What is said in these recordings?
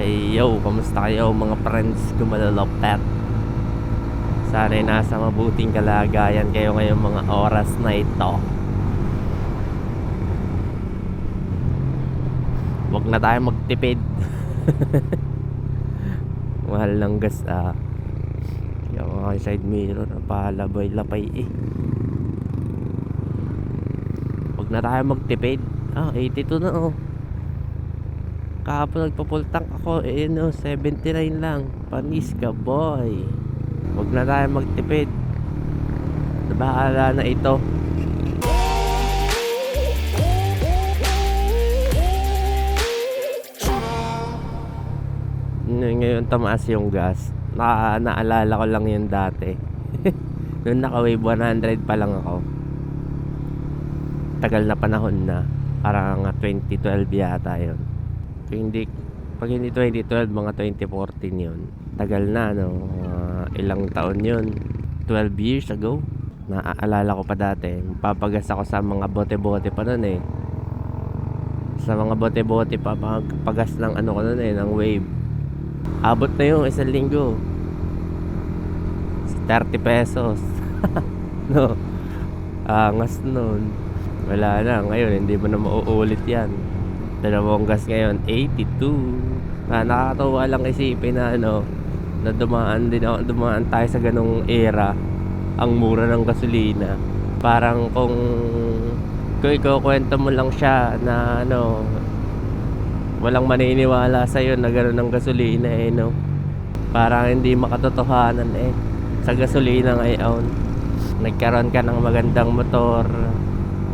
Ayo, kamusta kayo mga friends ko malalapet? Sana'y nasa mabuting kalagayan kayo ngayong mga oras na ito. Huwag na tayo magtipid. Mahal ng gas yung mga side mirror napalabay-lapay Huwag na tayo magtipid. 82 na Kahapon nagpa-full tank ako 79 lang. Panis ka boy. Huwag na tayo magtipid. Bahala na ito. Ngayon tamaas yung gas. Naalala ko lang yun dati. Noon naka-wave 100 pa lang ako. Tagal na panahon na. Parang 2012 yata yun. Pag hindi 2012, mga 2014 yun. Tagal na, no? Ilang taon yun? 12 years ago. Naaalala ko pa dati. Papagas ako sa mga bote-bote pa nun Sa mga bote-bote pa, pagas ng ano ko nun ng wave. Abot na yung isang linggo. 30 pesos. No? Angas nun. Wala na. Ngayon, hindi mo na mauulit yan. Dalawang gas ngayon 82. Nakakatawa lang isipin na na dumaan tayo sa ganong era. Ang mura ng gasolina. Parang kung ikukwento mo lang siya na walang maniniwala sa'yo na gano'n ng gasolina parang hindi makatotohanan sa gasolina ngayon. Nagkaroon ka ng magandang motor,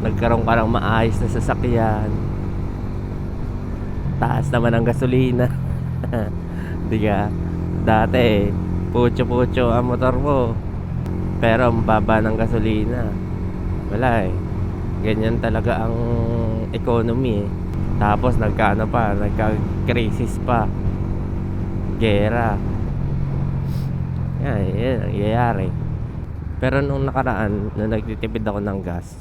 nagkaroon ka ng maayos na sasakyan, taas naman ang gasolina. Di ka? Dati pucho-pucho ang motor mo, pero mababa ng gasolina. Wala ganyan talaga ang economy Tapos nagka-crisis pa, gera. Yan ang nangyayari. Pero nung nakaraan, nung nagtitipid ako ng gas,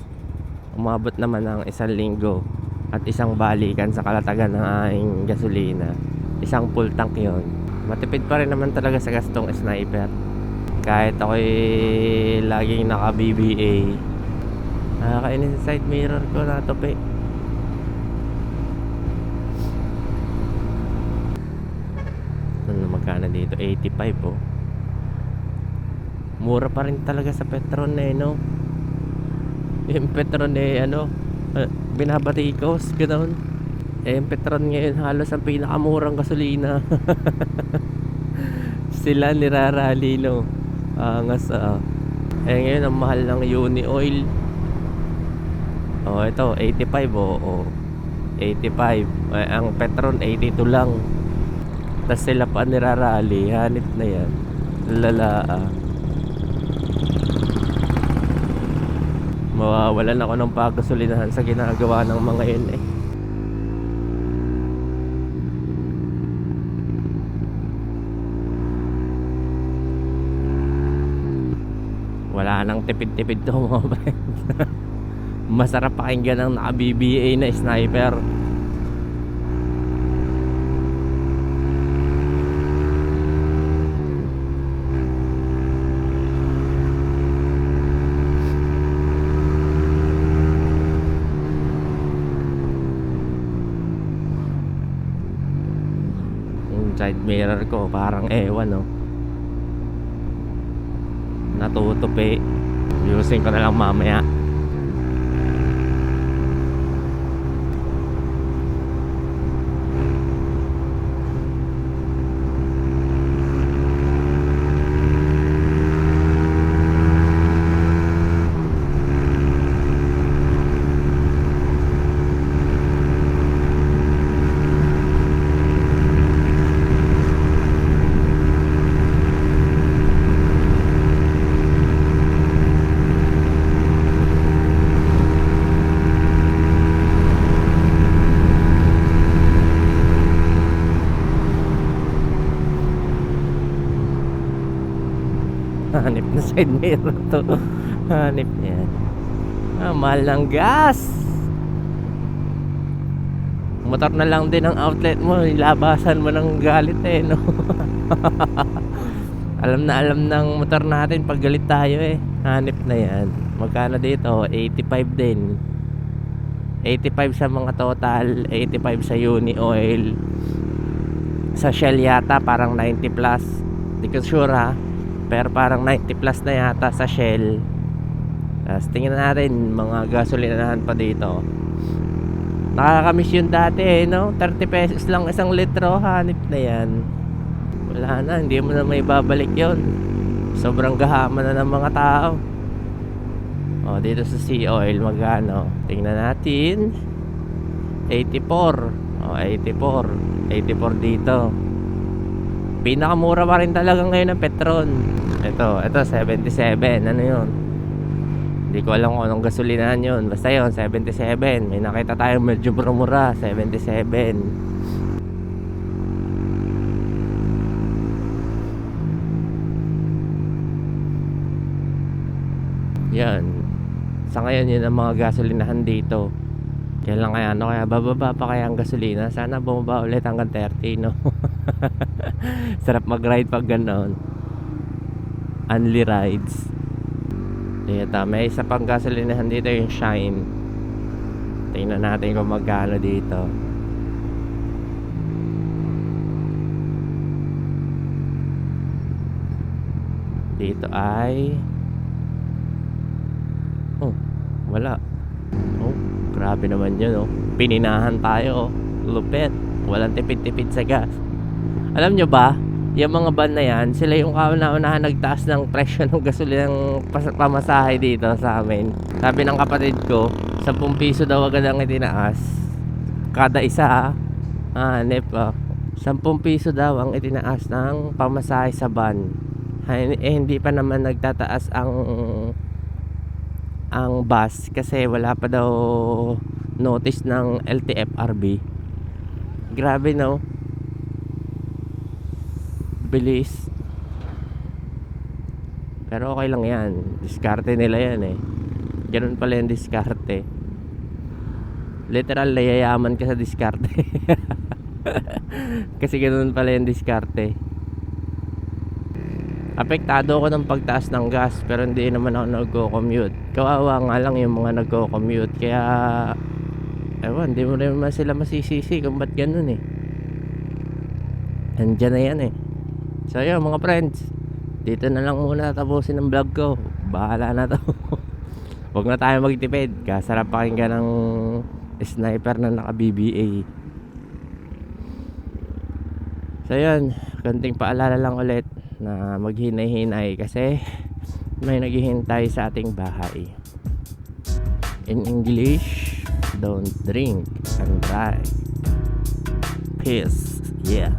umabot naman ng 1 linggo at isang balikan sa kalatagan ng aking gasolina. Isang full tank yon. Matipid pa rin naman talaga sa gastong sniper. Kahit ako'y laging naka-BBA. Nakakainis sa side mirror ko na tupi. Magkano dito? 85 Mura pa rin talaga sa Petron Yung Petron binabatikos ganoon. Yung Petron ngayon halos ang pinakamurang gasolina. Sila nirarally angas ngayon ang mahal ng Uni Oil. Ito 85 85. Ang Petron 82 lang. Tas sila pa nirarally. Hanip na yan. Mawawalan ako ng paggasolinahan sa ginagawa ng mga yun Wala nang tipid-tipid to mga friends. Masarap pakinggan ang naka-BBA na sniper. Side mirror ko parang ewan natutupi. Ayusin ko na lang mamaya. Hanip na side mirror to. Hanip yan. Mahal ng gas. Motor na lang din ang outlet mo, labasan mo ng galit eh, no? Alam ng motor natin pag galit tayo eh. Hanip na yan. Magkano dito? 85 din. 85 sa mga total, 85 sa Uni Oil. Sa Shell yata parang 90 plus. Di ko sure ha. Pero parang 90 plus na yata sa Shell. Tapos tingnan natin mga gasolinahan pa dito. Nakakamiss yun dati eh, no? 30 pesos lang isang litro, hanip na yan. Wala na, hindi mo na may babalik yon. Sobrang gahama na ng mga tao. O, dito sa Sea Oil, magkano? Tingnan natin. 84. O, 84. 84 dito. Pinakamura pa rin talaga ngayon ng Petron. Ito 77. Ano yun? Hindi ko alam kung anong gasolinahan yun. Basta yun, 77. May nakita tayong medyo mura, 77. Yan. Sa ngayon yun ang mga gasolinahan dito. Yan lang kaya ano, kaya bababa pa kaya ang gasolina. Sana bumaba ulit hanggang 30, no? Sarap mag-ride pag ganoon. Only rides. Dito, may isa pang gasolinahan dito, yung Shine. Tingnan natin kung magkano dito. Dito ay wala. Grabe naman yun, oh. Pininahan tayo, oh. Lupit. Walang tipid-tipid sa gas. Alam nyo ba, yung mga van na yan, sila yung kauna-unahan nagtaas ng presyo ng gasolinang pamasahe dito sa amin. Sabi ng kapatid ko, 10 piso daw agad ang itinaas. Kada isa, hanep, 10 piso daw ang itinaas ng pamasahe sa van. Hindi pa naman nagtataas ang bus kasi wala pa daw notice ng LTFRB. Grabe, no? Bilis. Pero okay lang yan. Diskarte nila yan eh. Ganun pala yung diskarte. Literal, nayayaman ka sa diskarte. Kasi ganun pala yung diskarte. Apektado ako ng pagtaas ng gas, pero hindi naman ako nagko-commute. Kawawa nga lang yung mga nagko-commute. Kaya ewan, hindi mo naman sila masisisi kung ba't ganun eh. Andyan na yan eh. So yun mga friends, dito na lang muna tapusin ang vlog ko. Bahala na to. Huwag na tayo magtipid. Kasarap pakinggan ng sniper na naka BBA. So yun, konting paalala lang ulit na maghinay-hinay kasi may naghihintay sa ating bahay. In English, don't drink and drive. Peace. Yeah.